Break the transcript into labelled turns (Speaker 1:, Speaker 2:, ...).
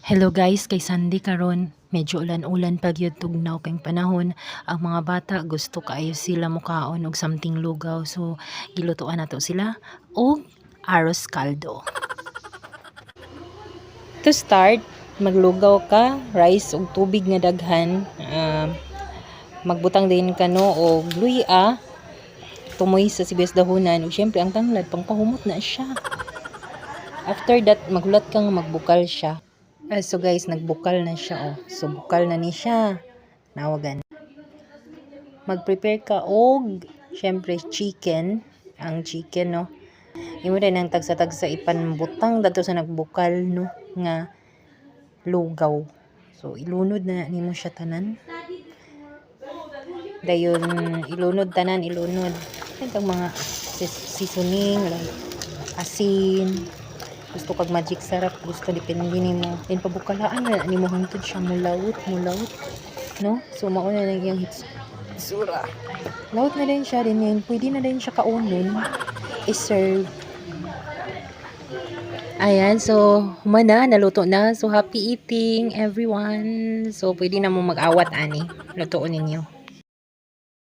Speaker 1: Hello guys, kay Sandy karon. Medyo ulan-ulan pag yun tugnaw kayong panahon. Ang mga bata gusto kaayo sila mukaon og something lugaw. So gilutuan nato sila og arroz caldo. To start, maglugaw ka rice ug tubig nga daghan. Magbutang din ka no og luya, tumoy sa sibuyas dahonan ug syempre ang tanglad pangpahumot na siya. After that, magulat kang magbukal siya. So guys, nagbukal na siya oh. So bukal na ni siya. Nawagan. Mag-prepare ka og syempre chicken, ang chicken no. Imo din ang tagsa-tagsa ipanbutang dato sa nagbukal no nga lugaw. So ilunod na nimo siya tanan. Dayon ilunod tanan, ilunod. Ang mga seasoning like asin, gusto kag magic sarap, gusto depende nimo. Then pabukalaan na nimo hangtod siya mulawot, no? So mao na lang yung hitsura. Lawot na din siya, din pwede na din siya kaunon i-serve. Ayan, so humana, naluto na. So happy eating everyone. So pwede na mo mag-awat ani. Lutoon ninyo.